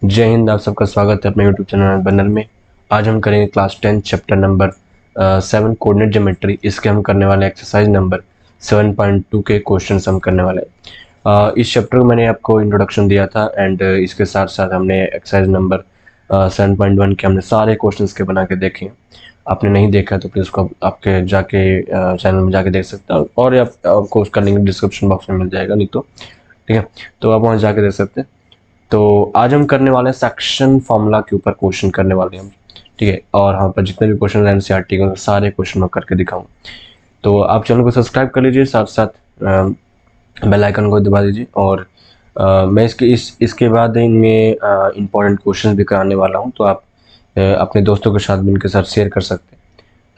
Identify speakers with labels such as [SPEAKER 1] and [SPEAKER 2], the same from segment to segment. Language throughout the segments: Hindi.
[SPEAKER 1] जय हिंद। आप सबका स्वागत है अपने यूट्यूब चैनल बनर में। आज हम करेंगे class 10 chapter number 7 coordinate geometry. इसके हम करने वाले एक्सरसाइज नंबर 7.2 के क्वेश्चंस हम करने वाले हैं। इस चैप्टर को मैंने आपको इंट्रोडक्शन दिया था एंड इसके साथ साथ हमने एक्सरसाइज नंबर 7.1 के हमने सारे क्वेश्चंस के बना के देखे हैं। आपने नहीं देखा तो प्लीज़ उसको आपके जाके चैनल में जाके देख सकते हैं और आपको उसका लिंक डिस्क्रिप्शन बॉक्स में मिल जाएगा, नहीं तो ठीक है तो आप वहाँ जाके देख सकते हैं। तो आज हम करने वाले हैं सेक्शन फॉर्मूला के ऊपर क्वेश्चन करने वाले हैं हम, ठीक है। और यहाँ पर जितने भी क्वेश्चन एनसीईआरटी के सारे क्वेश्चन मैं करके दिखाऊंगा। तो आप चैनल को सब्सक्राइब कर लीजिए, साथ साथ बेल आइकन को दबा दीजिए। और मैं इसके बाद इनमें इंपॉर्टेंट क्वेश्चन भी कराने वाला हूँ, तो आप अपने दोस्तों के साथ भी इनके साथ शेयर कर सकते हैं।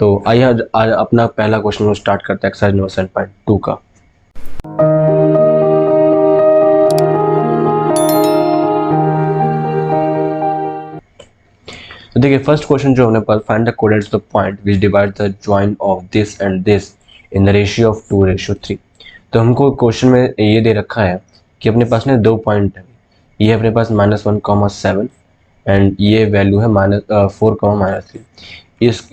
[SPEAKER 1] तो आइए आज अपना पहला क्वेश्चन स्टार्ट करते हैं एक्सरसाइज नंबर 7.2 का। तो देखिए फर्स्ट क्वेश्चन जो हमने पास, find the coordinates of the point which divide the joint of this and this in the ratio of 2:3। तो हमको क्वेश्चन में ये दे रखा है कि अपने पास में दो पॉइंट है। ये अपने पास -1,7 एंड ये वैल्यू है -4,-3।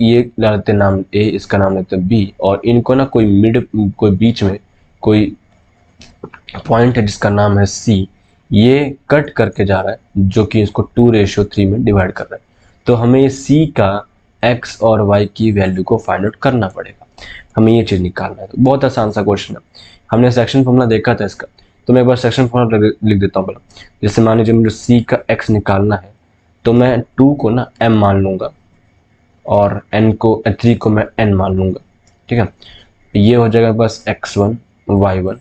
[SPEAKER 1] ये लेते नाम ए, इसका नाम लेते हैं बी, और इनको ना कोई बीच में कोई पॉइंट है जिसका नाम है सी। ये कट करके जा रहा है जो कि इसको 2:3 में डिवाइड कर रहा है। तो हमें सी का एक्स और वाई की वैल्यू को फाइंड आउट करना पड़ेगा, हमें ये चीज़ निकालना है। तो बहुत आसान सा क्वेश्चन है, हमने सेक्शन फॉर्मूला देखा था इसका। तो मैं एक बार सेक्शन फॉर्मूला लिख देता हूँ पहले। जैसे मान लीजिए मुझे सी का एक्स निकालना है, तो मैं 2 को ना m मान लूँगा और 3 को मैं n मान लूँगा, ठीक है। ये हो जाएगा बस x1 y1,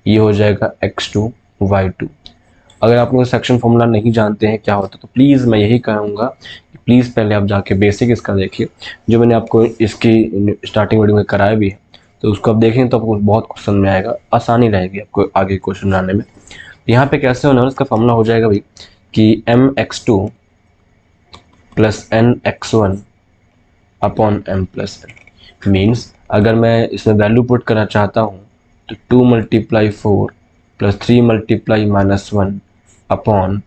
[SPEAKER 1] ये हो जाएगा x2 y2। अगर आप लोग सेक्शन फॉर्मूला नहीं जानते हैं क्या होता तो प्लीज़ मैं यही कहूँगा कि प्लीज़ पहले आप जाके बेसिक इसका देखिए, जो मैंने आपको इसकी स्टार्टिंग वीडियो में कराया भी है। तो उसको आप देखेंगे तो आपको बहुत कुछ समझ में आएगा, आसानी रहेगी आपको आगे क्वेश्चन बनाने में। यहाँ पे कैसे होना है, इसका फॉर्मूला हो जाएगा भाई कि mx2 plus nx1 upon m plus n। Means अगर मैं इसमें वैल्यू पुट करना चाहता हूँ तो 2 × 4 प्लस 3 × -1 अपॉन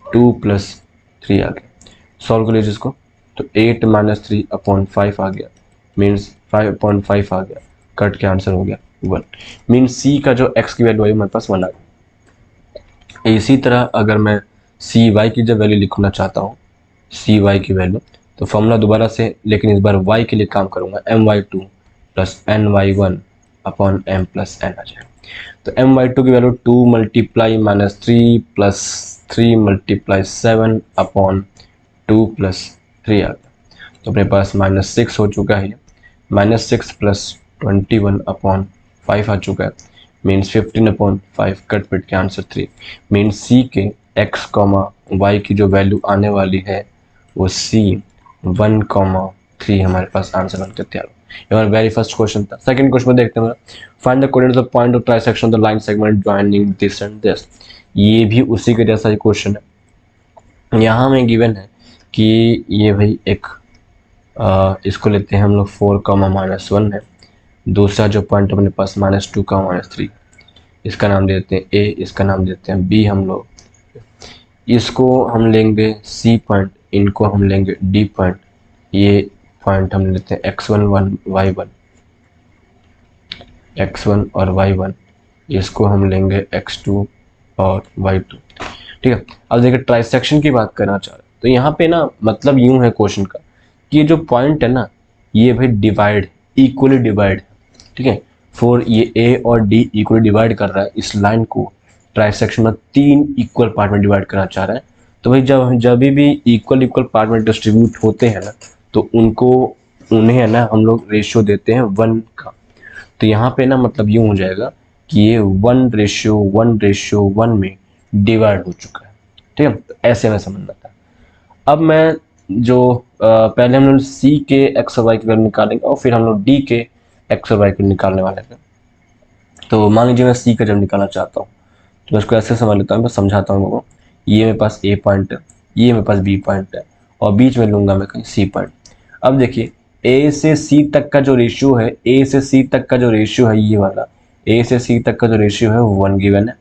[SPEAKER 1] 2 + 3 आ गया। सॉल्व कर लीजिए इसको, तो 8 - 3 अपॉन 5 आ गया, मीन्स 5/5 आ गया। कट के आंसर हो गया 1। मीन्स सी का जो एक्स की वैल्यू है मेरे पास 1 आ गया। इसी तरह अगर मैं सी वाई की जब वैल्यू लिखना चाहता हूँ, सी वाई की वैल्यू, तो फॉर्मूला दोबारा से, लेकिन इस बार वाई के लिए काम करूँगा। my2 plus ny1 upon m plus n आ जाएगा। तो my2 की वैल्यू 2 × -3 प्लस 3 × 7 अपॉन 2 + 3 आ गया। तो अपने पास -6 हो चुका है, -6 प्लस 21 अपॉन 5 आ चुका है, मीन्स 15/5। कट पिट के आंसर 3। मीन्स सी के x, y की जो वैल्यू आने वाली है वो सी 1,3 हमारे पास आंसर बनकर तैयार हो। हमारा वेरी फर्स्ट क्वेश्चन था। सेकंड क्वेश्चन में देखते हैं, find the coordinates of point of trisection of the line segment joining this and this. ये भी उसी के जैसा ही क्वेश्चन है। यहाँ में गिवन है कि ये भाई एक इसको लेते हैं हम लोग 4, -1 है। दूसरा जो पॉइंट अपने पास -2, -3, इसका नाम देते हैं ए, इसका नाम देते हैं बी हम लोग। इसको हम लेंगे सी पॉइंट, इनको हम लेंगे डी पॉइंट। ये पॉइंट हम लेते हैं x1 x1 और y1, इसको हम लेंगे x2 और y2, ठीक है। अब देखिए ट्राइसेक्शन की बात करना चाह रहे हैं, तो यहाँ पे ना मतलब यूं है क्वेश्चन का कि ये जो पॉइंट है ना, ये भाई डिवाइड, इक्वली डिवाइड, ठीक है। ये ए और डी इक्वली डिवाइड कर रहा है इस लाइन को। ट्राइसेक्शन में 3 इक्वल पार्ट में डिवाइड करना चाह रहा है। तो भाई जब भी इक्वल पार्ट में डिस्ट्रीब्यूट होते हैं ना, तो उन्हें है ना हम लोग रेशियो देते हैं 1 का। तो यहाँ पे ना मतलब यूं हो जाएगा कि ये 1:1 में डिवाइड हो चुका है, ठीक है। तो ऐसे में समझना था। अब मैं जो पहले हम लोग सी के एक्स और वाई की वैल्यू निकालेंगे और फिर हम लोग डी के एक्स और वाई की निकालने वाले हैं। तो मान लीजिए मैं सी का जब निकालना चाहता हूँ तो मैं इसको ऐसे समझ लेता हूँ, मैं समझाता हूँ लोगों को। ये मेरे पास ए पॉइंट है, ये मेरे पास बी पॉइंट है, और बीच में लूंगा मैं कहीं सी पॉइंट। अब देखिए ए से सी तक का जो रेशियो है, ए से सी तक का जो रेशियो है, ये वाला ए से सी तक का जो रेशियो है वो 1 गिवन है।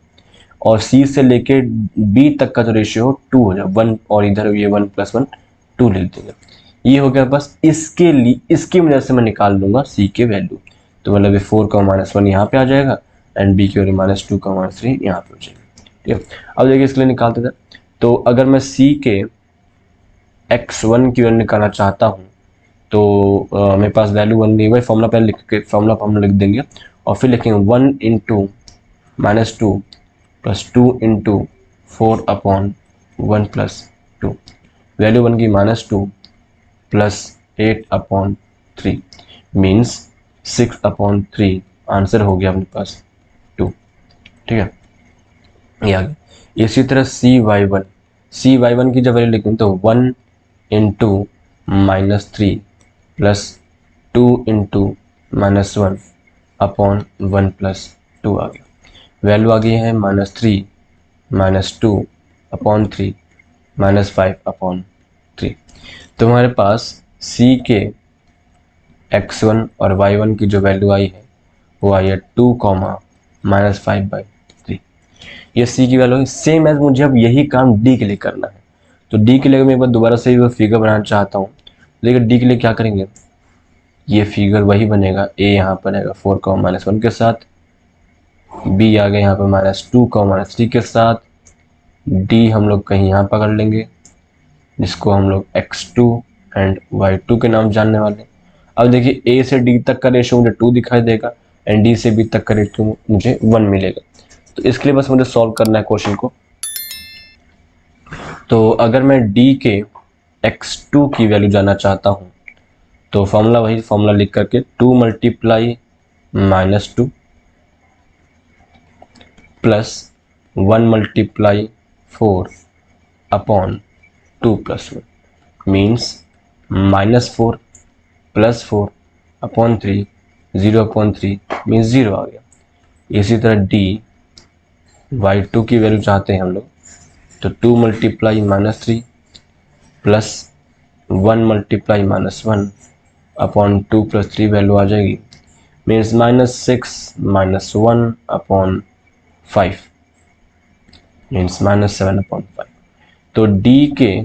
[SPEAKER 1] और सी से लेके बी तक का जो रेशियो हो 2 हो जाए 1, और इधर ये 1 + 1 2 लिख देंगे। ये हो गया बस। इसके लिए इसकी वजह से मैं निकाल लूंगा सी के वैल्यू, तो मतलब ये 4 का -1 यहाँ पे आ जाएगा एंड बी की वैल्यू -2 का -3 यहाँ पे हो जाएगी। ठीक है, अब देखिए इसके लिए निकालते थे। तो अगर मैं सी के x1 की वैल्यू निकालना चाहता हूँ तो मेरे पास वैल्यू 1 नहीं, वही फॉर्मूला पहले लिख के फॉर्मूला हम लिख देंगे और फिर लिखेंगे 1 × -2 + 2 × 4 अपॉन 1 + 2, वैल्यू 1 की -2 + 8 अपॉन 3 मीन्स 6 अपॉन 3, आंसर हो गया अपने पास 2। ठीक है, ये आ गया। इसी तरह cy1 की जब वैल्यू लिखेंगे तो 1 × -3 + 2 × -1 अपॉन 1 + 2 आ गया। वैल्यू आ गई है -3 -2 अपॉन 3 -5 अपॉन 3। तो हमारे पास c के x1 और y1 की जो वैल्यू आई है वो आई है 2, -5/3। ये c की वैल्यू है। सेम एज मुझे अब यही काम d के लिए करना है। तो d के लिए मैं एक बार दोबारा से वो फिगर बनाना चाहता हूँ, लेकिन d के लिए क्या करेंगे, ये फिगर वही बनेगा। a यहाँ पर आएगा 4, -1 के साथ, b आ गया यहाँ पर -2, -3 के साथ, d हम लोग कहीं यहाँ पकड़ लेंगे जिसको हम लोग x2 एंड y2 के नाम जानने वाले। अब देखिए a से d तक का रेशियो मुझे 2 दिखाई देगा एंड d से b तक का रेशियो मुझे 1 मिलेगा। तो इसके लिए बस मुझे सॉल्व करना है क्वेश्चन को। तो अगर मैं d के x2 की वैल्यू जानना चाहता हूँ तो वही फॉर्मूला लिख करके 2 × -2 + 1 × 4 upon 2 + 1 means -4 + 4 upon 3, 0 upon 3 means 0 आ गया। इसी तरह d y2 की वैल्यू चाहते हैं हम लोग, तो 2 × -3 + 1 × -1 अपॉन 2 + 3 वैल्यू आ जाएगी मीन्स -6 -1 अपॉन 5 मीन्स -7 अपॉन 5। तो d के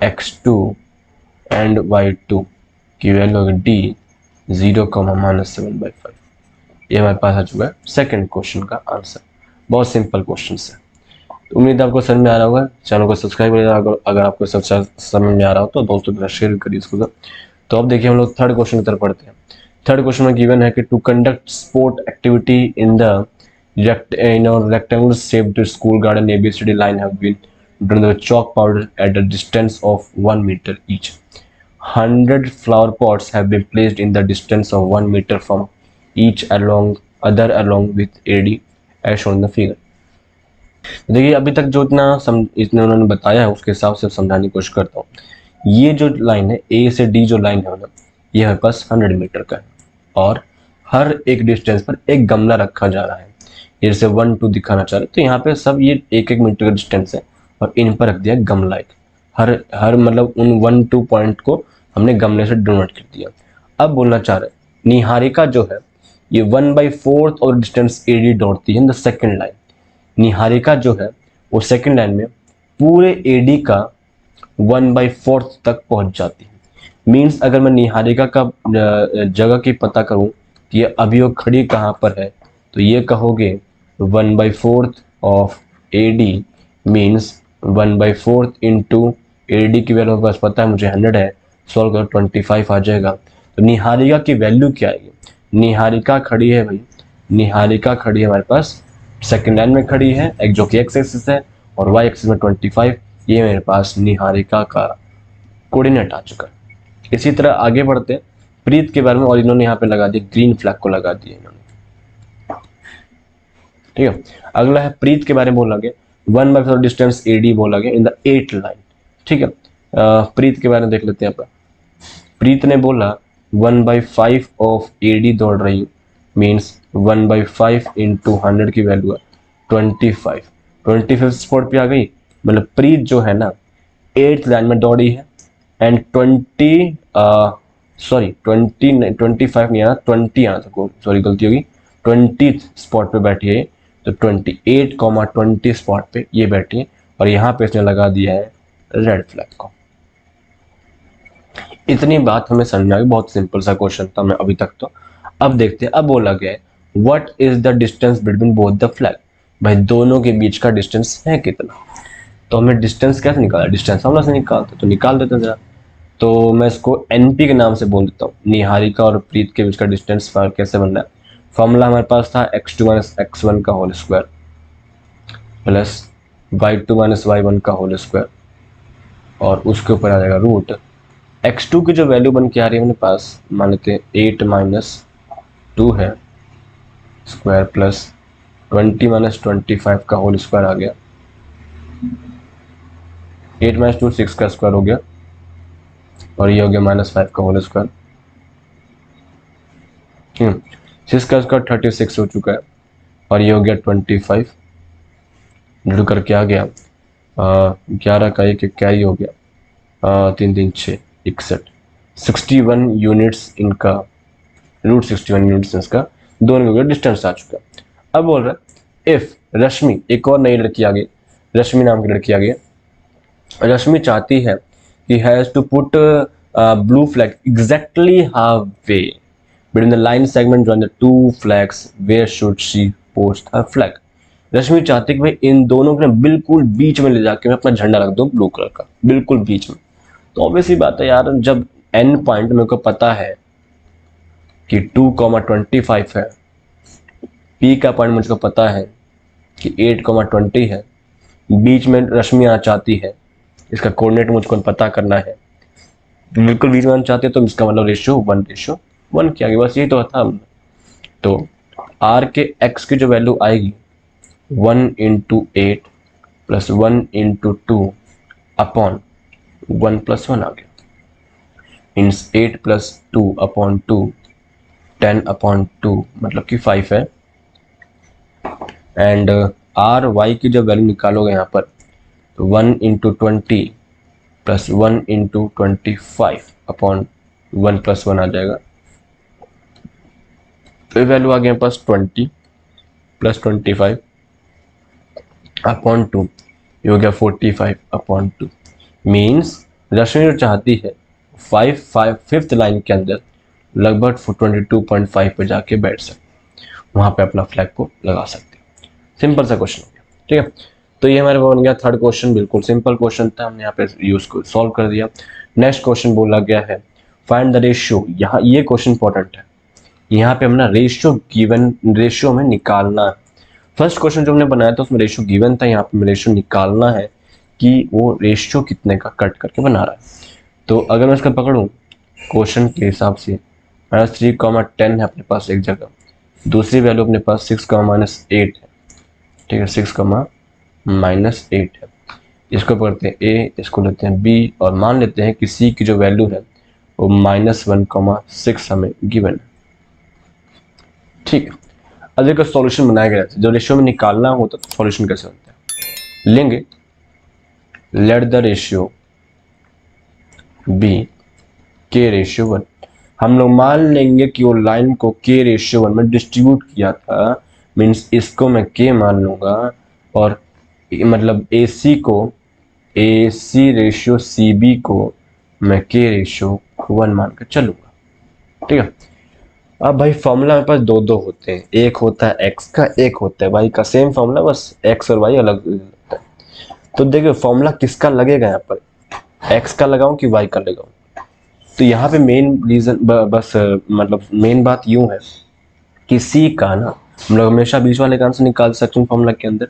[SPEAKER 1] x2 एंड y2 की वैल्यू होगी d 0, -7/5। ये हमारे पास आ चुका है सेकंड क्वेश्चन का आंसर। बहुत सिंपल क्वेश्चन है। तो उम्मीद है आपको समझ में आ रहा होगा। चैनल को सब्सक्राइब करिएगा अगर आपको सब समझ में आ रहा हो तो दोस्तों के साथ शेयर करिए इसको। तो अब देखिए हम लोग थर्ड क्वेश्चन की तरफ पढ़ते हैं। थर्ड क्वेश्चन में गिवन है कि to conduct sport activity in the rectangular shaped school garden ABCD line have been drawn with chalk powder at a distance of 1 meter each. 100 flower pots have been placed in the distance of 1 meter from each along with AD as shown in the figure. देखिए अभी तक जो इतने उन्होंने बताया है उसके हिसाब से समझाने की कोशिश करता हूँ। ये जो लाइन है A से D जो लाइन है मतलब ये हमारे पास 100 मीटर का है और हर एक डिस्टेंस पर एक गमला रखा जा रहा है। जैसे 1 2 दिखाना चाह रहे तो यहाँ पे सब ये 1 मीटर का डिस्टेंस है और इन पर रख दिया गमला एक। हर मतलब उन 1 2 पॉइंट को हमने गमले से डोनेट कर दिया। अब बोलना चाह रहे निहारिका जो है ये 1/4 और डिस्टेंस AD दौड़ती है in the second line. Niharika जो है वो सेकेंड लाइन में पूरे AD का 1/4 तक पहुंच जाती है। मीन्स अगर मैं निहारिका का जगह की पता करूं कि अभी वो खड़ी कहाँ पर है तो ये कहोगे 1/4 of AD means 1/4 into AD की वैल्यू बस पता है मुझे 100 है, सॉल्व करो 25 आ जाएगा। तो निहारिका की वैल्यू क्या आएगी? निहारिका खड़ी है भाई, निहारिका खड़ी है हमारे पास सेकेंड लाइन में खड़ी है, एक जो कि x एक्सिस है और y एक्सिस में 25। ये मेरे पास निहारिका का कोऑर्डिनेट आ चुका है। इसी तरह आगे बढ़ते हैं प्रीत के बारे में और इन्होंने यहाँ पे लगा दिया ग्रीन फ्लैग को लगा दिया इन्होंने। ठीक है, अगला है प्रीत के बारे में बोला गया 1/4 डिस्टेंस AD बोला गया इन द 8th लाइन। ठीक है, प्रीत के बारे में देख लेते हैं अपन। प्रीत ने बोला 1/5 ऑफ AD दौड़ रही मीन्स 1/5 इंटू 100 की वैल्यू है 25। 25 स्पॉट पे आ गई, मतलब प्रीत जो है ना 8th लाइन में दौड़ी है एंड 25 नहीं आना था, सॉरी गलती होगी, 20th स्पॉट पे बैठी है। तो 28,20 स्पॉट पे ये बैठी है और यहाँ पे इसने लगा दिया है रेड फ्लैग को। इतनी बात हमें समझ में आ गई, बहुत सिंपल सा क्वेश्चन था मैं अभी तक तो। अब देखते हैं, अब बोला गया है what is the distance between both the flag, भाई दोनों के बीच का डिस्टेंस है कितना। तो हमें डिस्टेंस कैसे निकाला, डिस्टेंस फॉर्मूला से निकालते, तो निकाल देते हैं जरा। तो मैं इसको एनपी के नाम से बोल देता हूँ, निहारिका और प्रीत के बीच का डिस्टेंस कैसे बन रहा है। फॉर्मूला हमारे पास था x2 माइनस x1 का whole square plus y2 minus y1 का होल स्क्वायर, और उसके ऊपर आ जाएगा रूट x2 की जो वैल्यू बन के आ रही है अपने पास, मान लेते हैं 8 माइनस 2 है स्क्वायर प्लस 20 माइनस 25 का होल स्क्वायर आ गया। 8 माइनस 2 6 का स्क्वायर हो गया, और ये हो गया माइनस 5 का होल स्क्वायर। 6 का स्क्वायर 36 हो चुका है, और ये हो गया 25, जुड़ करके आ गया 11 का एक कैरी हो गया 3 3 6 61, 61 यूनिट्स इनका, रूट 61 यूनिट्स इसका दोनों का डिस्टेंस आ चुका है। अब बोल रहा है इफ रश्मि, एक और नई लड़की आ गई, रश्मि नाम की लड़की आ गई। रश्मि चाहती है कि has to put blue flag exactly halfway between the line segment join the two flags, where should she post her flag. Rashmi चाहती है कि भाई इन दोनों के बिल्कुल बीच में ले जाके मैं अपना झंडा रख दूं ब्लू कलर का, बिल्कुल बीच में। तो ऑब्वियसली बात है यार, जब एन पॉइंट मेरे को पता है कि 2,25 है, पी का पॉइंट मुझको पता है कि 8,20 है, बीच में रश्मि आना चाहती है, इसका कोऑर्डिनेट मुझको पता करना है, बिल्कुल बीच में आना चाहती है, तो इसका मतलब रेशियो 1:1 किया गया, बस यही तो था। तो आर के एक्स की जो वैल्यू आएगी 1 into 8 plus 1 into 2 upon 1 plus 1 आ गया, मीन्स 8 प्लस 2 अपॉन 2 10 अपॉन 2 मतलब कि 5 है। एंड आर वाई की जब वैल्यू निकालोगे यहाँ पर, तो 1 into 20 plus 1 into 25 upon 1 plus 1 आ जाएगा। तो वैल्यू आ गया पास 20 प्लस 25 अपॉन 2, ये हो गया 45 अपॉन 2। मीन्स रश्मि जो चाहती है 5th लाइन के अंदर लगभग 22.5 पे जाके बैठ सकते, वहां पे अपना फ्लैग को लगा सकते। सिंपल सा क्वेश्चन हो गया, ठीक है। तो ये हमारे बन गया थर्ड क्वेश्चन, बिल्कुल सिंपल क्वेश्चन था, हमने यहाँ पे यूज को सॉल्व कर दिया। नेक्स्ट क्वेश्चन बोला गया है फाइंड द रेशियो। यहाँ ये क्वेश्चन इंपॉर्टेंट है, यहाँ पे हमने रेशियो गिवन, रेशियो में निकालना है। फर्स्ट क्वेश्चन जो हमने बनाया था उसमें रेशियो गिवन था, यहाँ पे रेशियो निकालना है कि वो रेशियो कितने का कट करके बना रहा है। तो अगर मैं इसका पकड़ूं क्वेश्चन के हिसाब से, -3, 10 है अपने पास एक जगह, दूसरी वैल्यू अपने पास 6, -8 है, ठीक है, 6, -8 है। इसको पढ़ते हैं ए, इसको लेते हैं बी, और मान लेते हैं कि सी की जो वैल्यू है वो -1, 6 हमें गिवन है, ठीक है। अब देखो सॉल्यूशन बनाया गया है, जब रेशियो में निकालना होता तो सॉल्यूशन कैसे बनता है, लेंगे late the ratio B k/1। हम लोग मान लेंगे कि वो लाइन को k/1 में डिस्ट्रीब्यूट किया था, मीन्स इसको मैं k मान लूंगा, और मतलब AC को AC/CB को मैं k/1 मान कर चलूंगा, ठीक है। अब भाई फॉर्मूला मेरे पास दो होते हैं, एक होता है x का, एक होता है y का, सेम फॉर्मूला, बस x और y अलग होता है। तो देखिए फॉर्मूला किसका लगेगा यहाँ पर, x का लगाऊं कि y का लगाऊं। तो यहाँ पे मेन रीजन बस मतलब मेन बात यूं है कि C का ना हम लोग हमेशा बीच वाले का आंसर निकाल सकते हैं फॉर्मूला के अंदर।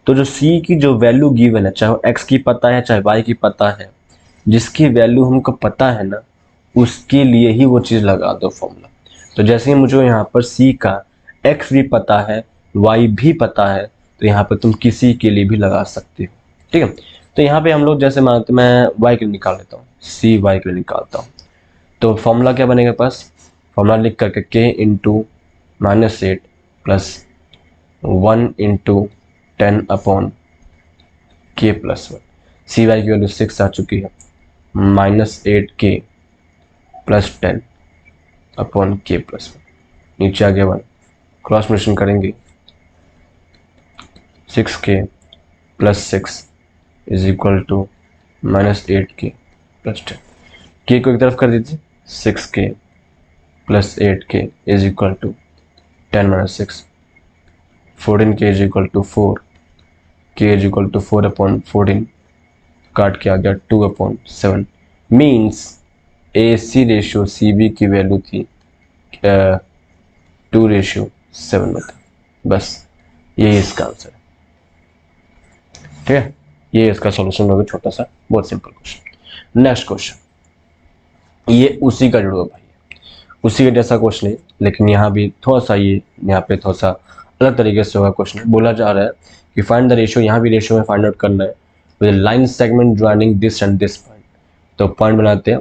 [SPEAKER 1] तो जो C की जो वैल्यू गिवन है, चाहे वो x की पता है चाहे y की पता है, जिसकी वैल्यू हमको पता है ना, उसके लिए ही वो चीज़ लगा दो फॉर्मूला। तो जैसे ही मुझे यहाँ पर C का x भी पता है y भी पता है, तो यहाँ पर तुम किसी के लिए भी लगा सकते हो, ठीक है। तो यहाँ पे हम लोग जैसे मानते, मैं y के लिए निकाल लेता हूँ, C y के लिए निकालता हूँ। तो फॉर्मूला क्या बनेगा पास, फॉर्मूला लिख करके k into -8 plus 1 into 10 upon k+1। सी वाई की वैल्यू 6 आ चुकी है, -8k प्लस 10 अपॉन k+1, नीचे आ गया 1, क्रॉस मल्टीप्लिकेशन करेंगे 6k plus 6 is equal to minus 8k plus 10। K को एक तरफ कर दीजिए, 6k plus 8k is equal to 10 minus 6, 14k is equal to 4, k is equal to 4/14, काट के आ गया 2/7। मीन्स AC रेशियो CB की वैल्यू थी 2:7 में था। बस यही इसका आंसर है। ठीक है, ये इसका सॉल्यूशन होगा, छोटा सा बहुत सिंपल क्वेश्चन। नेक्स्ट क्वेश्चन, ये उसी का जुड़ा भाई, उसी के जैसा क्वेश्चन है, लेकिन यहाँ भी थोड़ा सा यहाँ पे थोड़ा सा अलग तरीके से होगा क्वेश्चन। बोला जा रहा है कि फाइंड द रेशियो, यहाँ भी रेशियो में फाइंड आउट करना है with line segment joining this and this point. तो पॉइंट बनाते हैं।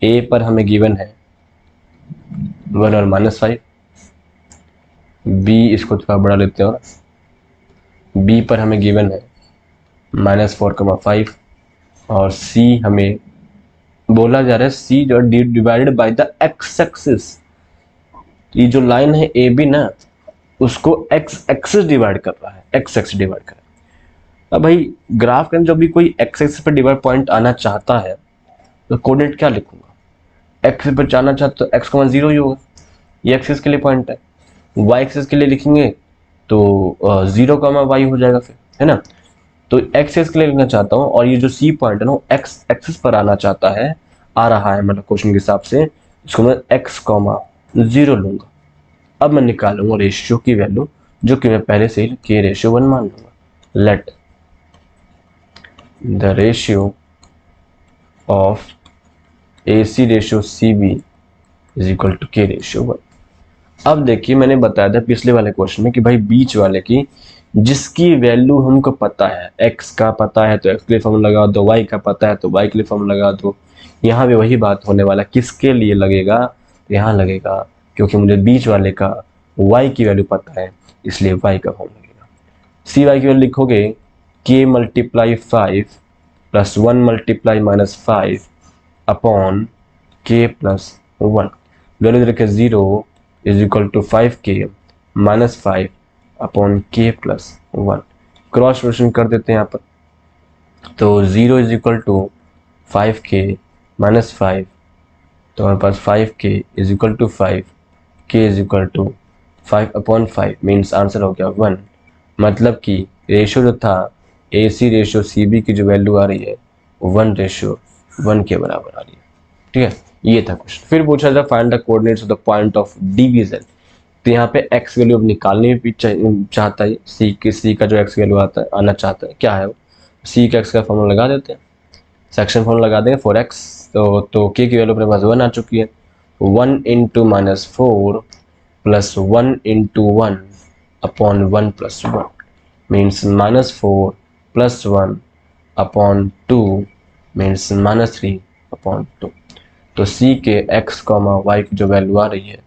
[SPEAKER 1] ए पर हमें गिवन है 1 और -5, बी इसको थोड़ा बड़ा लेते हैं, और बी पर हमें गिवन है -4,5, और सी हमें बोला जा रहा है सी जो divided by the x axis. ये जो लाइन है ए बी ना, उसको एक्स एक्सिस डिवाइड कर रहा है, एक्स एक्सिस डिवाइड कर रहा है। अब भाई ग्राफ के अंदर जब भी कोई एक्स एक्सिस पर डिवाइड पॉइंट आना चाहता है तो कोऑर्डिनेट क्या लिखूंगा? एक्स पर जाना चाहता तो x, 0 ही होगा, ये एक्सिस के लिए पॉइंट है। y एक्सिस के लिए लिखेंगे तो 0, y हो जाएगा फिर, है ना। तो x एक्सिस के लिए लिखना चाहता हूँ, और ये जो c पॉइंट है ना, x एक्सिस पर आना चाहता है, आ रहा है मतलब क्वेश्चन के हिसाब से, इसको मैं x, 0 लूंगा। अब मैं निकालूंगा रेशियो की वैल्यू, जो कि मैं पहले से ही k/1 मान लूंगा। Let the ratio of AC ratio CB is equal to k/1। अब देखिए, मैंने बताया था पिछले वाले क्वेश्चन में कि भाई बीच वाले की जिसकी वैल्यू हमको पता है, x का पता है तो x के लिए फॉर्मूला लगा दो, y का पता है तो y के लिए फॉर्मूला लगा दो। यहाँ भी वही बात होने वाला, किसके लिए लगेगा? यहाँ लगेगा, क्योंकि मुझे बीच वाले का y की वैल्यू पता है, इसलिए y का फॉर्मूला लगेगा। CY की वैल्यू लिखोगे k × 5 plus 1 × -5 upon k + 1। Value रखे 0 is equal to 5k -5 upon k + 1। Cross multiplication कर देते हैं यहाँ पर, तो 0 इज इक्वल टू 5k -5, तो हमारे पास 5k is equal to 5, k is equal to 5/5, means answer हो गया 1। मतलब कि रेशियो जो था AC रेशियो CB की जो वैल्यू आ रही है 1:1 के बराबर आ रही है। ठीक है, ये था क्वेश्चन। फिर पूछा था find the coordinates of the point of division. तो यहाँ पे x वैल्यू अब निकालने भी चाहता है, C का जो x वैल्यू आना चाहता है, क्या है वो? C का x का फॉर्मूला लगा देते हैं, सेक्शन फॉर्मूला लगा देंगे 4x, तो k की वैल्यू अपने पास 1 आ चुकी है। 1 × -4 plus 1 × 1 upon 1 + 1, means -4 + 1 upon 2 means -3/2। तो C के x, y की जो वैल्यू आ रही है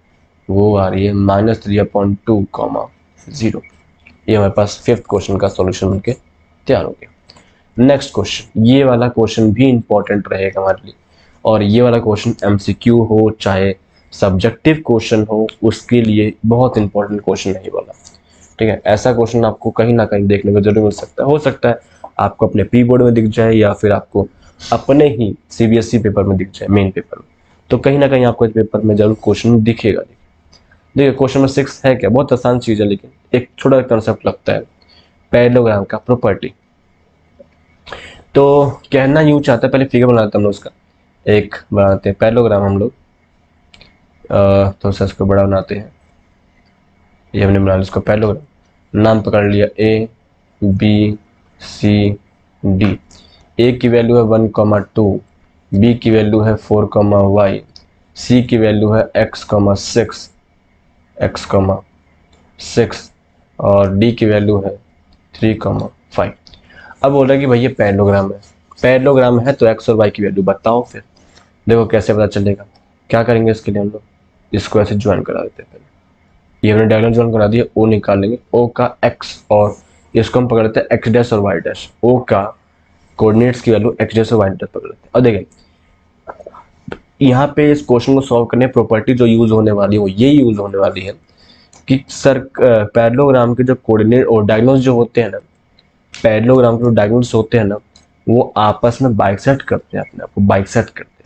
[SPEAKER 1] वो आ रही है -3/2, 0। ये हमारे पास 5th क्वेश्चन का सॉल्यूशन बनके तैयार हो गया। नेक्स्ट क्वेश्चन, ये वाला क्वेश्चन भी इंपॉर्टेंट रहेगा हमारे लिए, और ये वाला क्वेश्चन MCQ हो चाहे सब्जेक्टिव क्वेश्चन हो, उसके लिए बहुत इंपॉर्टेंट क्वेश्चन है ये वाला। ठीक है, ऐसा क्वेश्चन आपको कहीं ना कहीं देखने को जरूर मिल सकता है। हो सकता है आपको अपने प्री बोर्ड में दिख जाए, या फिर आपको अपने ही CBSE पेपर में दिख जाए, मेन पेपर में, तो कहीं ना कहीं आपको इस पेपर में जरूर क्वेश्चन दिखेगा। देखिए क्वेश्चन नंबर 6 है क्या, बहुत आसान चीज है, लेकिन एक छोटा कंसेप्ट लगता है, पैरेललोग्राम का प्रॉपर्टी। तो कहना यूं चाहता है, पहले फिगर बनाते हम लोग उसका, एक बनाते हैं पैरेललोग्राम हम लोग, तो सर इसको बड़ा बनाते हैं। ये हमने बना लिया इसको पैरेललोग्राम, नाम पकड़ लिया A B C D। A की वैल्यू है 1,2, B की वैल्यू है 4, y, C की वैल्यू है x, 6 और D की वैल्यू है 3, 5। अब बोल रहा है कि भाई ये पैरेललोग्राम है, पैरेललोग्राम है तो x और y की वैल्यू बताओ। फिर देखो कैसे पता चलेगा, क्या करेंगे इसके लिए हम लोग इसको ऐसे ज्वाइन करा देते हैं। पहले ये हमने डायगोनल ज्वाइन करा दिया, O निकाल लेंगे, O का x, और इसको हम पकड़ लेते हैं x डैश और y डैश। O का कोऑर्डिनेट्स की वैल्यू x डैश और y डैश पकड़ लेते हैं। और देखें यहाँ पे इस क्वेश्चन को सॉल्व करने प्रॉपर्टी जो यूज होने वाली है वो ये यूज होने वाली है कि सर पैरेललोग्राम के जो कोऑर्डिनेट और डायगोनल्स जो होते हैं ना, पैरेललोग्राम के जो डायगोनल्स होते हैं ना, वो आपस में बाइसेक्ट करते हैं, अपने आप को बाइसेक्ट करते हैं।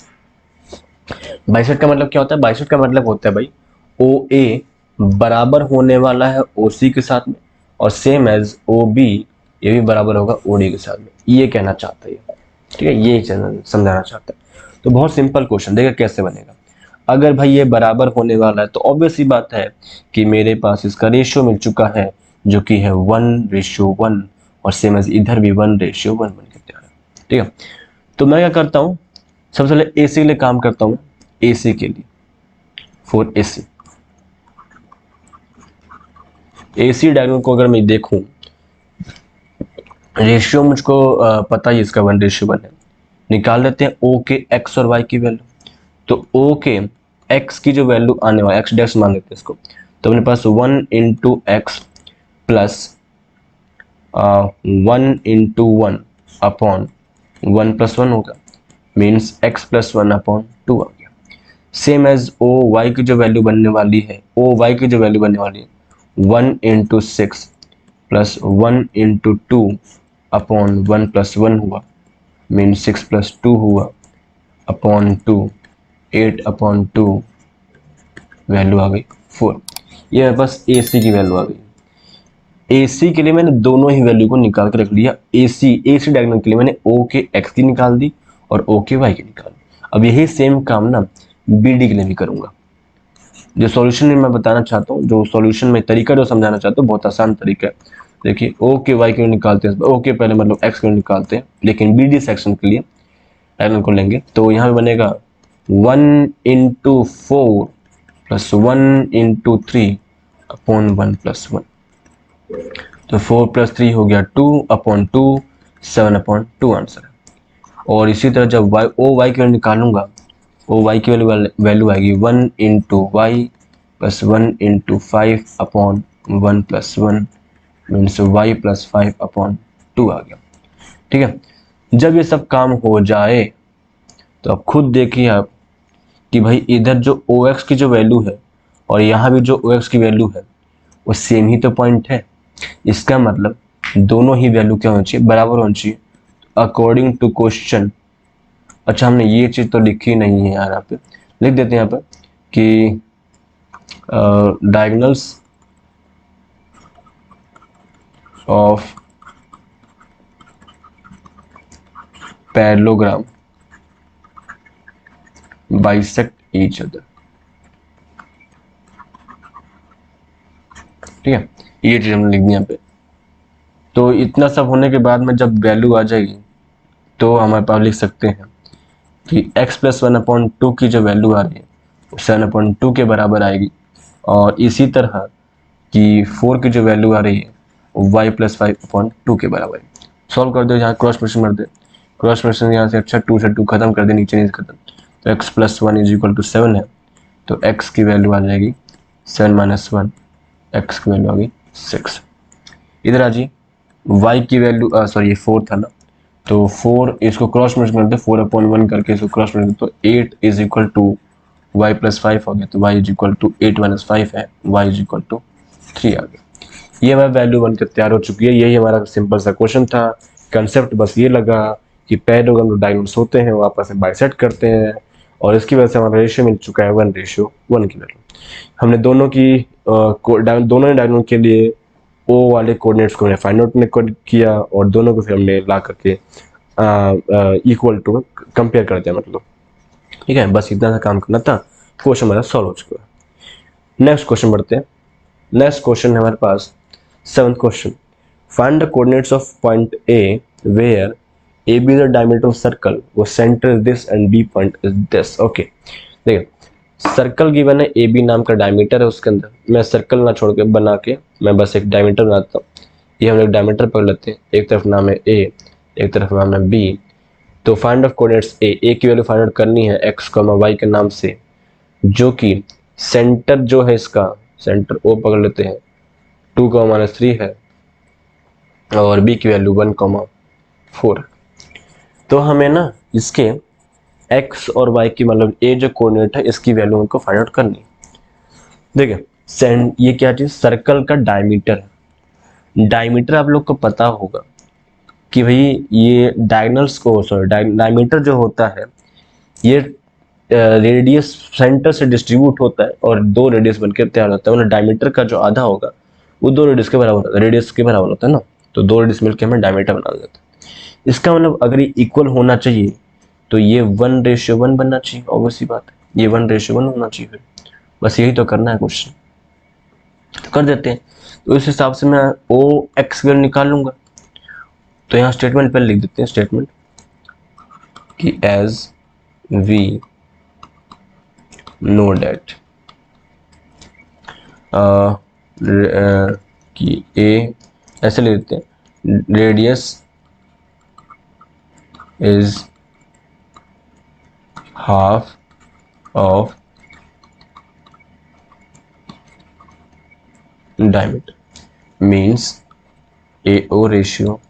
[SPEAKER 1] बाइसेक्ट का मतलब क्या होता है? बाइसेक्ट का मतलब होता है भाई ओ ए बराबर होने वाला है ओ सी के साथ में, और सेम एज ओ बी ये भी बराबर होगा ओ डी के साथ में, ये कहना चाहता है, ठीक है, ये समझाना चाहता है। तो बहुत सिंपल क्वेश्चन, देखा कैसे बनेगा। अगर भाई ये बराबर होने वाला है तो ऑब्वियस ही बात है कि मेरे पास इसका रेशियो मिल चुका है, जो कि है 1:1, और सेम एज इधर भी 1:1 बन के तैयार है, ठीक है। तो मैं क्या करता हूँ, सबसे पहले ए सी के लिए काम करता हूँ, ए सी के लिए फॉर ए सी डायग्राम को अगर मैं देखूं, रेशियो मुझको पता ही इसका 1:1 है, निकाल लेते हैं ओ के एक्स और वाई की वैल्यू। तो ओ के एक्स की जो वैल्यू आने वाला, एक्स डैश मान लेते हैं इसको, तो अपने पास 1 × x प्लस 1 × 1 अपॉन 1+1 होगा, मीन्स x + 1/2 आ गया। सेम एज ओ वाई की जो वैल्यू बनने वाली है, ओ वाई की जो वैल्यू बनने वाली है 1 × 6 प्लस 1 × 2 अपॉन 1+1 हुआ, मीन 6+2 हुआ अपॉन 2, 8/2 वैल्यू आ गई 4। ये मेरे पास ए सी की वैल्यू आ गई। ए सी के लिए मैंने दोनों ही वैल्यू को निकाल के रख लिया। ए सी डायगोनल के लिए मैंने ओ के एक्स की निकाल दी और ओ के वाई की निकाल दी। अब यही सेम काम ना बी डी के लिए भी करूंगा। जो सॉल्यूशन में मैं बताना चाहता हूँ, जो सॉल्यूशन में तरीका जो समझाना चाहता हूँ, बहुत आसान तरीका है। देखिए ओ के वाई के निकालते हैं, ओ के पहले मतलब एक्स के निकालते हैं, लेकिन बी डी सेक्शन के लिए डायगोनल को लेंगे तो यहाँ पे बनेगा 1 × 4 प्लस 1 × 3 अपॉन 1+1। तो 4 + 3 हो गया 2/2, 7/2 आंसर है। और इसी तरह जब वाई ओ वाई की वैल्यू निकालूंगा, ओ वाई की वैल्यू आएगी 1 × y plus 1 × 5 upon 1+1, means y + 5/2 आ गया, ठीक है। जब ये सब काम हो जाए तो अब खुद देखिए आप कि भाई इधर जो ओ एक्स की जो वैल्यू है और यहाँ भी जो ओ एक्स की वैल्यू है वो सेम ही तो पॉइंट है। इसका मतलब दोनों ही वैल्यू क्या होनी चाहिए? बराबर होनी चाहिए, अकॉर्डिंग टू क्वेश्चन। अच्छा हमने ये चीज तो लिखी नहीं है यार, यहाँ पे लिख देते हैं यहाँ पे कि diagonals of parallelogram bisect each other, ठीक है, ये चीज हमने लिख दी यहाँ पे। तो इतना सब होने के बाद में जब वैल्यू आ जाएगी तो हमारे पास लिख सकते हैं कि x + 1/2 की जो वैल्यू आ रही है वो 7/2 के बराबर आएगी, और इसी तरह कि 4 की जो वैल्यू आ रही है वो y + 5/2 के बराबर है। सॉल्व कर दो, यहाँ क्रॉस मल्टीप्लिकेशन कर दे, क्रॉस मल्टीप्लिकेशन यहाँ से अच्छा 2 से 2 खत्म कर दे, नीचे खत्म, तो x + 1 = 7 है, तो x की वैल्यू आ जाएगी 7 - 1, x की वैल्यू आ गई 6। इधर आ जी y की वैल्यू सॉरी ये 4 था ना, तो 4 इसको क्रॉस मल्टीप्लिकेशन करते 4/1 करके इसको क्रॉस मल्टीप्लिकेशन, तो 8 = y + 5 हो गया, तो y = 8 - 5 है, y = 3 आ गया। ये हमारा वैल्यू बनकर तैयार हो चुकी है। यही हमारा सिंपल सा क्वेश्चन था। कंसेप्ट बस ये लगा कि पैरेललोग्राम जो डायगोनल्स होते हैं वो आपस में बाइसेक्ट करते हैं, और इसकी वजह से हमारा रेशियो मिल चुका है 1:1 की वैल्यू। हमने दोनों ही डायगोनल के लिए ओ वाले कोऑर्डिनेट्स को हमने फाइंड आउट किया, और दोनों को फिर हमने ला करके इक्वल टू कंपेयर कर दिया, मतलब ठीक है। बस इतना सा काम करना था, क्वेश्चन हमारा सॉल्व हो चुका है। नेक्स्ट क्वेश्चन बढ़ते हैं। नेक्स्ट क्वेश्चन है हमारे पास 7th question, find the coordinates of point A where A B the diameter of circle, वो centre is this and B point is this. Okay देखिए सर्कल गिवन है, ए बी नाम का डायमीटर है, उसके अंदर मैं सर्कल ना छोड़ के बना के मैं बस एक डायमीटर बनाता हूँ। ये हम लोग डायमीटर पकड़ लेते हैं, एक तरफ नाम है ए, एक तरफ नाम है बी। तो फाइंड ऑफ कोऑर्डिनेट्स ए की वैल्यू फाइंड आउट करनी है x, y के नाम से, जो कि सेंटर जो है इसका सेंटर ओ पकड़ लेते हैं 2, -3 है, और b की वैल्यू 1, 4। तो हमें ना इसके x और y की मतलब a जो कोऑर्डिनेट है इसकी वैल्यू हमको फाइंड आउट करनी है। देखिए ये क्या चीज, सर्कल का डायमीटर है। डायमीटर आप लोग को पता होगा कि भाई ये डायगोनल्स को डायमीटर जो होता है ये रेडियस सेंटर से डिस्ट्रीब्यूट होता है और दो रेडियस बनकर तैयार होता है, मतलब डायमीटर का जो आधा होगा वो दो रेडियस के बराबर होता है, रेडियस के बराबर होता है ना, तो दो रेडियस मिलकर हमें डायमीटर बना देता है। इसका मतलब अगर ये इक्वल होना चाहिए तो ये 1:1 बनना चाहिए, ऑब्वियसली बात है, ये 1:1 होना चाहिए। फिर बस यही तो करना है क्वेश्चन, तो कर देते हैं। तो इस हिसाब से मैं ओ एक्स वैल्यू निकाल लूंगा। तो यहाँ स्टेटमेंट पहले लिख देते हैं, स्टेटमेंट कि एज वी नो डेट कि ए ऐसे ले देते हैं, radius is half of diameter means A O ratio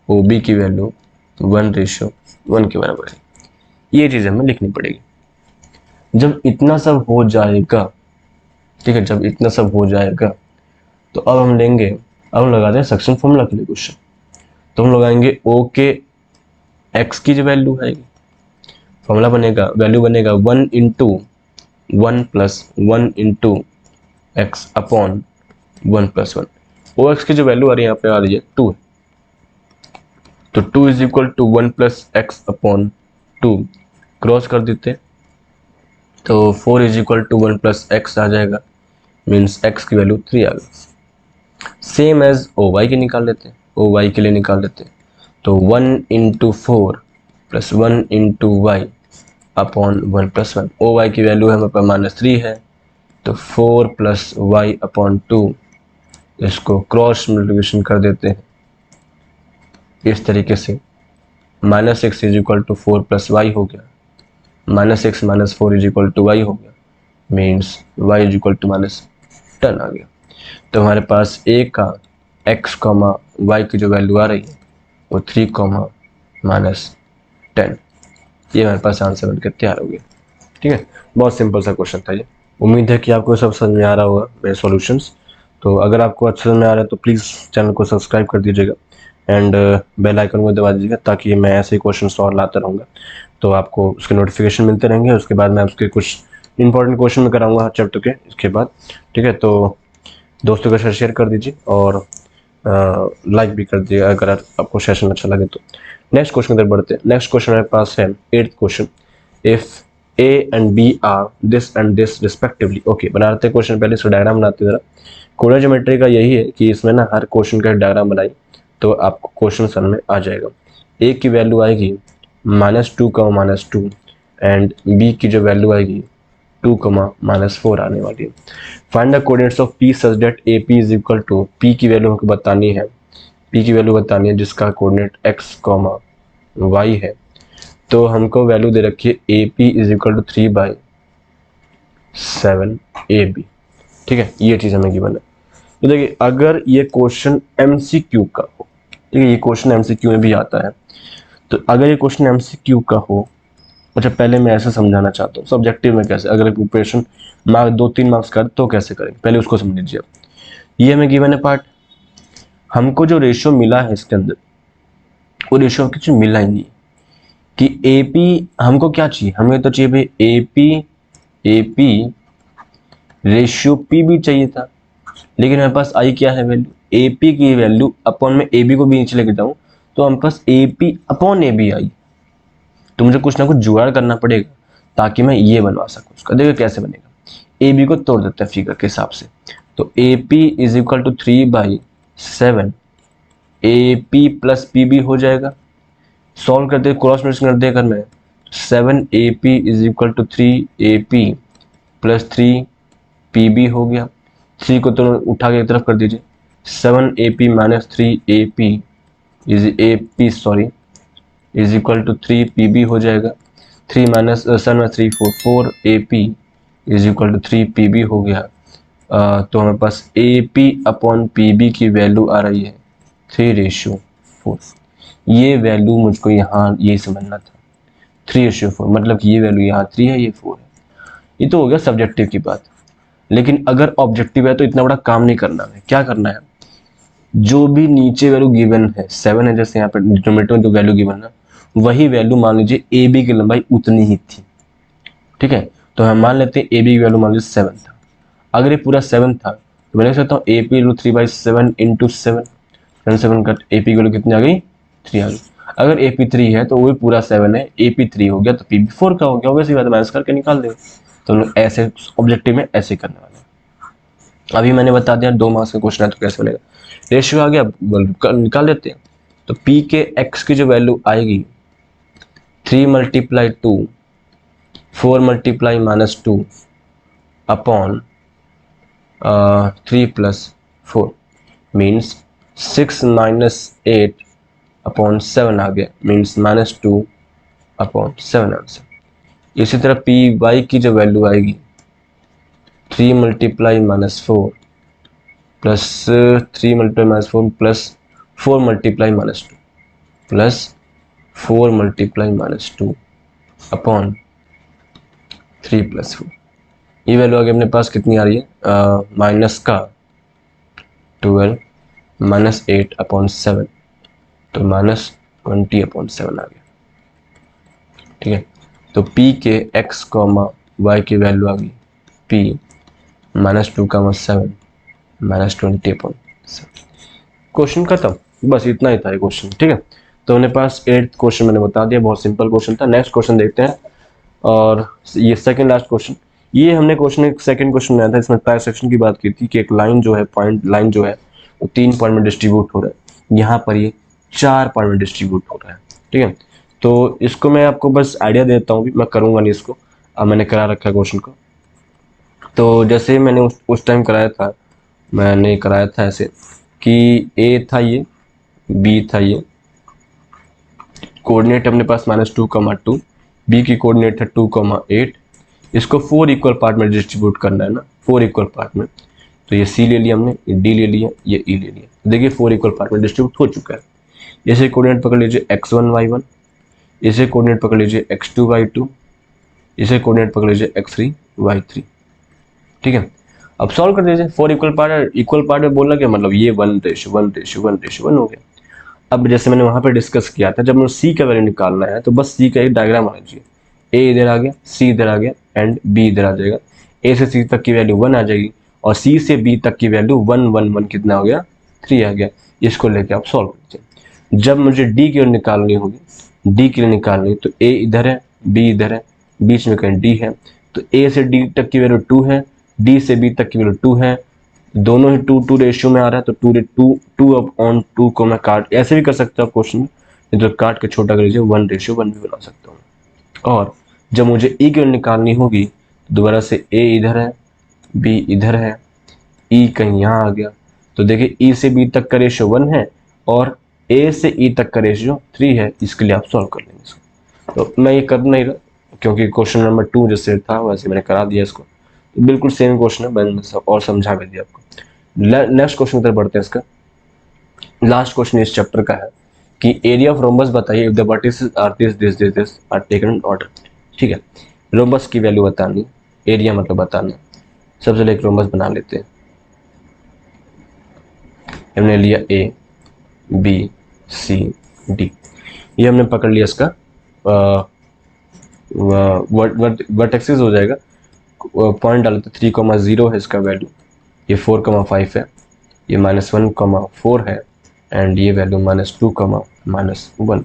[SPEAKER 1] O B की वैल्यू 1:1 के बराबर है। ये चीज़ हमें लिखनी पड़ेगी। जब इतना सब हो जाएगा, ठीक है, जब इतना सब हो जाएगा तो अब हम लेंगे, अब हम लगाते हैं सक्शन फॉर्मूला के लिए क्वेश्चन। तो हम लगाएंगे ओ के एक्स की जो वैल्यू है, फॉर्मूला बनेगा, वैल्यू बनेगा 1 × 1 + 1 × x अपॉन 1 + 1। ओ एक्स की जो वैल्यू आ रही है यहाँ पे आ रही है 2 है, तो 2 = 1 + x अपॉन 2 क्रॉस कर देते, तो 4 = 1 + x आ जाएगा, मीन्स x की वैल्यू 3 आ गई। सेम एज ओ वाई की निकाल लेते हैं, ओ वाई के लिए निकाल लेते हैं, तो 1 × 4 + 1 × y अपॉन 1 + 1। ओ वाई की वैल्यू हमारे पास -3 है, तो 4 + y अपॉन 2, इसको क्रॉस मल्टीप्लिकेशन कर देते हैं इस तरीके से, -x = 4 + y हो गया, -x - 4 = y हो गया, मीन्स y = -10 आ गया। तो हमारे पास a का x, y की जो वैल्यू आ रही है वो 3, -10, ये हमारे पास आंसर बनकर तैयार हो गया। ठीक है, बहुत सिंपल सा क्वेश्चन था ये। उम्मीद है कि आपको सब समझ में आ रहा होगा मेरे सॉल्यूशंस। तो अगर आपको अच्छा समझ में आ रहा है तो प्लीज़ चैनल को सब्सक्राइब कर दीजिएगा एंड बेल आइकन को दबा दीजिएगा, ताकि मैं ऐसे ही क्वेश्चन और लाता रहूँगा, तो आपको उसके नोटिफिकेशन मिलते रहेंगे। उसके बाद मैं उसके कुछ इंपॉर्टेंट क्वेश्चन में कराऊंगा हर चैप्टर के इसके बाद। ठीक है, तो दोस्तों के साथ शेयर कर दीजिए और लाइक भी कर दीजिए अगर आपको सेशन अच्छा लगे तो। नेक्स्ट क्वेश्चन की तरफ बढ़ते हैं। नेक्स्ट क्वेश्चन हमारे पास है 8th question, if A and B are this and this respectively। Okay, बनाते हैं क्वेश्चन, पहले इसका डायग्राम बनाते हैं जरा। कोऑर्डिनेट ज्योमेट्री का यही है कि इसमें ना हर क्वेश्चन का डायग्राम बनाई तो आपको क्वेश्चन समझ में आ जाएगा। A की वैल्यू आएगी -2, -2 एंड B की जो वैल्यू आएगी 2, -4 आने वाली है। Find the coordinates of P such that AP is equal to, P की वैल्यू हमको बतानी है, P की वैल्यू बतानी है जिसका कोऑर्डिनेट x, y है। तो हमको वैल्यू दे रखी है AP = 3/7 AB। ठीक है, ये चीज़ हमें गिवन है। तो देखिए, अगर ये क्वेश्चन MCQ का हो, ठीक है, ये क्वेश्चन MCQ में भी आता है, तो अगर ये क्वेश्चन MCQ का हो, अच्छा पहले मैं ऐसे समझाना चाहता हूँ सब्जेक्टिव में कैसे, अगर प्रिपरेशन मार्क 2-3 मार्क्स कर तो कैसे करेंगे, पहले उसको समझ लीजिए। ये हमें गिवन है पार्ट, हमको जो रेशियो मिला है इसके अंदर वो रेशियो कुछ मिला ही नहीं कि AP हमको क्या चाहिए, हमें तो चाहिए भाई AP रेशियो P भी चाहिए था, लेकिन हमारे पास आई क्या है वैल्यू, AP की वैल्यू अपॉन में AB को भी नीचे लेके जाऊं तो हमारे पास AP अपॉन AB आई। तो मुझे कुछ ना कुछ जुगाड़ करना पड़ेगा ताकि मैं ये बनवा सकूं उसका। देखिए कैसे बनेगा, AB को तोड़ देते हैं फिगर के हिसाब से, तो AP = 3/7 AP + PB हो जाएगा। सॉल्व करते क्रॉस मल्टीप्लिकेशन करते हैं, अगर मैं 7AP = 3AP + 3PB हो गया, 3 को तो उठा के एक तरफ कर दीजिए, 7AP - 3AP is equal to 3PB हो जाएगा, 3 - 7 - 3 4 4AP is equal to 3PB हो गया। तो हमारे पास AP अपॉन PB की वैल्यू आ रही है 3:4। ये वैल्यू मुझको यहाँ यही समझना था, 3:4, मतलब कि ये वैल्यू यहाँ 3 है, ये 4 है। ये तो हो गया सब्जेक्टिव की बात, लेकिन अगर ऑब्जेक्टिव है तो इतना बड़ा काम नहीं करना है। क्या करना है, जो भी नीचे वैल्यू गिवन है 7 है, जैसे यहाँ पर डिनोमिनेटर में जो वैल्यू गिवन है वही वैल्यू मान लीजिए ए बी की लंबाई उतनी ही थी। ठीक है, तो हम मान लेते हैं ए बी की वैल्यू मान लीजिए 7 था। अगर ये पूरा 7 था तो मैं लिख सकता हूँ ए पी 3/7 इंटू 7, 7 का ए पी की वैल्यू कितनी आ गई, 3 आ गई। अगर ए पी 3 है तो वो पूरा 7 है, ए पी 3 हो गया तो पी बी 4 का हो गया, वैसे बात माइनस करके निकाल देंगे। तो हम लोग ऐसे ऑब्जेक्टिव में ऐसे करने वाले हैं। अभी मैंने बता दिया 2 मार्क्स का क्वेश्चन है तो कैसे बनेगा। रेशियो आ गया, निकाल देते हैं। तो पी के एक्स की जो वैल्यू आएगी 3 × 2 4 × -2 अपॉन 3 + 4 मीन्स 6 - 8 अपॉन 7 आ गया, मीन्स -2 अपॉन 7 आंसर। इसी तरह पी वाई की जो वैल्यू आएगी 3 × -4 प्लस 3 × -4 प्लस 4 × -2 प्लस 4 × -2 अपॉन 3 + 4। ये वैल्यू आगे अपने पास कितनी आ रही है, माइनस का 12 -8 अपॉन 7 तो -20 अपॉन 7 आ गया। ठीक है, तो p के x, y की वैल्यू आ गई p -2, 7 -20 अपॉन 7। क्वेश्चन खत्म, बस इतना ही था ये क्वेश्चन। ठीक है, तो अपने पास 8th क्वेश्चन मैंने बता दिया, बहुत सिंपल क्वेश्चन था। नेक्स्ट क्वेश्चन देखते हैं, और ये सेकंड लास्ट क्वेश्चन। ये हमने क्वेश्चन एक सेकंड क्वेश्चन बनाया था, इसमें ट्राइसेक्शन की बात की थी कि एक लाइन जो है, पॉइंट लाइन जो है वो 3 पॉइंट में डिस्ट्रीब्यूट हो रहा है, यहाँ पर ये 4 पॉइंट में डिस्ट्रीब्यूट हो रहा है। ठीक है, तो इसको मैं आपको बस आइडिया देता हूँ, मैं करूँगा नहीं इसको, अब मैंने करा रखा है क्वेश्चन को। तो जैसे मैंने उस टाइम कराया था, मैंने कराया था ऐसे कि ए था ये, बी था ये, कोऑर्डिनेट अपने पास -2, 2, बी की कोऑर्डिनेट है 2, 8। इसको 4 इक्वल पार्ट में डिस्ट्रीब्यूट करना है ना, 4 इक्वल पार्ट में। तो ये सी ले लिया हमने, ये डी ले लिया, ये ई ले लिया। देखिए 4 इक्वल पार्ट में डिस्ट्रीब्यूट हो चुका है। इसे कोऑर्डिनेट पकड़ लीजिए x1 y1, इसे कोऑर्डिनेट पकड़ लीजिए x2 y2, इसे कोऑर्डिनेट पकड़ लीजिए x3 y3। ठीक है, अब सॉल्व कर दीजिए। 4 इक्वल पार्ट में बोलना क्या मतलब, ये 1:1:1:1 हो गया। अब जैसे मैंने वहां पे डिस्कस किया था, जब मुझे सी का वैल्यू निकालना है तो बस सी का एक डायग्राम होना चाहिए। ए इधर आ गया, सी इधर आ गया एंड बी इधर आ जाएगा। ए से सी तक की वैल्यू 1 आ जाएगी और सी से बी तक की वैल्यू 1 1 1 कितना हो गया, 3 आ गया। इसको लेके आप सॉल्व कीजिए। जब मुझे डी की वैल्यू निकालनी होगी, डी की वैल्यू निकालनी तो ए इधर है, बी इधर है, बीच में कहीं डी है, तो ए से डी तक की वैल्यू 2 है, डी से बी तक की वैल्यू 2 है, दोनों ही 2 2 रेशियो में आ रहा है, तो 2 अपॉन 2 को मैं काट ऐसे भी कर सकता हूँ क्वेश्चन में, तो काट के छोटा कर लीजिए 1:1 भी बना सकता हूँ। और जब मुझे ई की वैल्यू निकालनी होगी तो दोबारा से ए इधर है, बी इधर है, ई कहीं यहाँ आ गया, तो देखिए ई से बी तक का रेशियो 1 है और ए से ई तक का रेशियो 3 है। इसके लिए आप सॉल्व कर लेंगे इसको। तो मैं ये कर नहीं रहा क्योंकि क्वेश्चन नंबर 2 जैसे था वैसे मैंने करा दिया इसको, तो बिल्कुल सेम क्वेश्चन है, मैंने और समझा भी दिया आपको। नेक्स्ट क्वेश्चन की तरफ बढ़ते हैं। इसका लास्ट क्वेश्चन इस चैप्टर का है कि एरिया ऑफ रोम्बस बताइए if the vertices are this are taken in order. ठीक है, रोम्बस की वैल्यू बतानी, एरिया मतलब बताना। सबसे पहले एक रोम्बस बना लेते हैं। हमने लिया ए बी सी डी, ये हमने पकड़ लिया। इसका वर्टेक्सेस हो जाएगा, पॉइंट डाले तो 3,0 है इसका वैल्यू, ये 4,5 है, ये -1,4 है एंड ये वैल्यू -2, -1।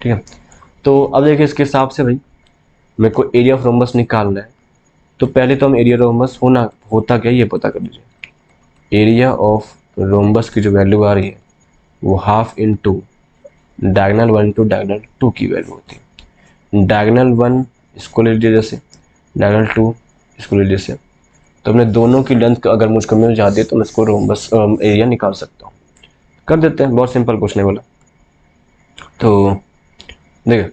[SPEAKER 1] ठीक है, तो अब देखिए इसके हिसाब से भाई मेरे को एरिया ऑफ रोम्बस निकालना है, तो पहले तो हम एरिया रोम्बस होता क्या ये पता कर लीजिए। एरिया ऑफ रोम्बस की जो वैल्यू आ रही है वो half into diagonal 1 into diagonal 2 की वैल्यू होती है। डायगोनल 1 इसको ले लीजिए जैसे, डायगोनल 2 इसको ले लीजिए जैसे, तो हमने दोनों की लेंथ अगर मुझको मिल जाती है तो मैं इसको रोम्बस एरिया निकाल सकता हूँ। कर देते हैं, बहुत सिंपल क्वेश्चन है बोला। तो देखिए,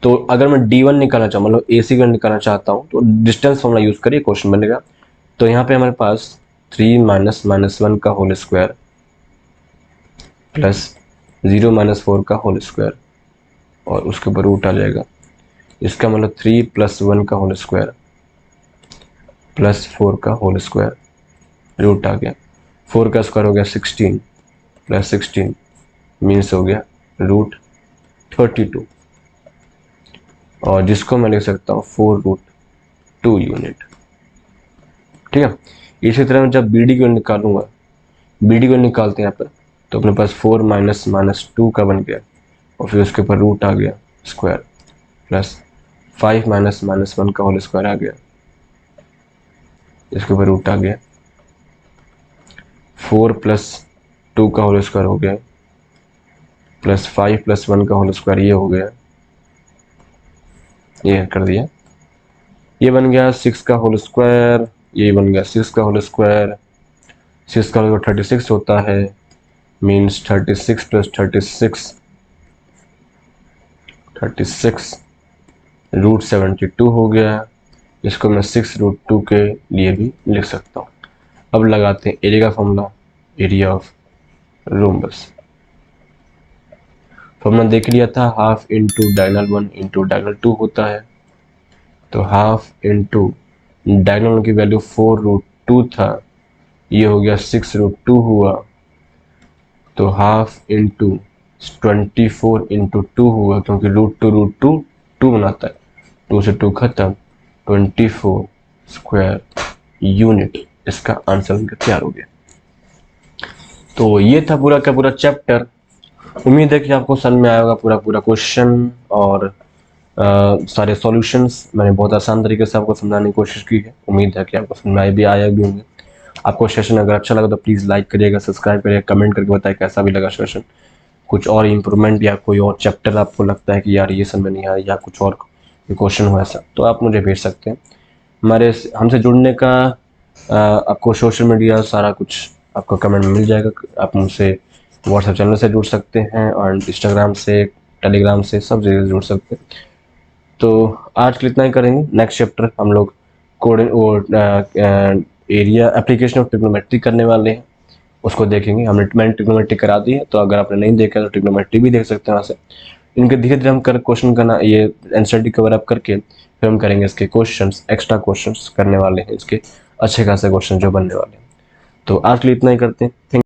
[SPEAKER 1] तो अगर मैं D1 निकालना चाहूँ, मतलब AC का निकालना चाहता हूँ, तो डिस्टेंस फॉर्मूला यूज करिए, क्वेश्चन बनेगा। तो यहाँ पे हमारे पास 3 - -1 का होल स्क्वायर प्लस 0 - 4 का होल स्क्वायर और उसके ऊपर रूट आ जाएगा। इसका मतलब 3 + 1 का होल स्क्वायर प्लस 4 का होल स्क्वायर, रूट आ गया। 4 का स्क्वायर हो गया 16 प्लस 16 मीन्स हो गया √32, और जिसको मैं लिख सकता हूँ 4√2 यूनिट। ठीक है। इसी तरह मैं जब बी डी को निकालूंगा, बी डी को निकालते हैं यहाँ पर, तो अपने पास 4 माइनस माइनस 2 का बन गया, और फिर उसके ऊपर रूट आ गया स्क्वायर, प्लस 5 माइनस माइनस 1 का होल स्क्वायर आ गया, इसके ऊपर रूट आ गया, 4 प्लस 2 का होल स्क्वायर हो गया, प्लस 5 प्लस 1 का होल स्क्वायर ये हो गया, ये कर दिया, ये बन गया 6 का होल स्क्वायर, ये बन गया 6 का होल स्क्वायर, 6 का होल 36 होता है, मीन्स 36 प्लस 36 √72 हो गया। इसको मैं 6√2 के लिए भी लिख सकता हूँ। अब लगाते हैं एरिया का formula, area of rhombus. Formula देख लिया था, half into diagonal 1 into diagonal 2 होता है, तो हाफ इंटू डायगोनल की वैल्यू 4√2 था, ये हो गया 6√2 हुआ, तो हाफ इंटू 24 इंटू 2 हुआ, क्योंकि √2 2 बनाता है, 2 से 2 खत्म, 24 स्क्वायर यूनिट। इसका आंसर तैयार हो गया। तो ये था पूरा का पूरा चैप्टर। उम्मीद है कि आपको समझ में आएगा पूरा क्वेश्चन और सारे सॉल्यूशंस मैंने बहुत आसान तरीके से आपको समझाने की कोशिश की है। उम्मीद है कि आपको समझ में भी आया भी होंगे। आपको सेशन अगर अच्छा लगा तो प्लीज़ लाइक करिएगा, सब्सक्राइब करिएगा, कमेंट करके बताइए कैसा भी लगा सेशन। कुछ और इम्प्रूवमेंट या कोई और चैप्टर आपको लगता है कि यार ये समझ में नहीं आया या कुछ और क्वेश्चन हो ऐसा, तो आप मुझे भेज सकते हैं। हमसे जुड़ने का आपको सोशल मीडिया सारा कुछ आपको कमेंट में मिल जाएगा। आप मुझसे व्हाट्सएप चैनल से जुड़ सकते हैं और इंस्टाग्राम से, टेलीग्राम से, सब जगह जुड़ सकते हैं। तो आज के लिए इतना ही करेंगे। नेक्स्ट चैप्टर हम लोग एरिया एप्लीकेशन ऑफ ट्रिग्नोमेट्री करने वाले हैं, उसको देखेंगे। मैंने ट्रिग्नोमेट्री करा दी है, तो अगर आपने नहीं देखा तो ट्रिग्नोमेट्री भी देख सकते हैं वहाँ से। इनके धीरे धीरे हम क्वेश्चन करना, ये एनसीईआरटी कवर अप करके फिर हम करेंगे इसके क्वेश्चंस, एक्स्ट्रा क्वेश्चंस करने वाले हैं इसके, अच्छे खासे क्वेश्चन जो बनने वाले हैं। तो आज के लिए इतना ही करते हैं।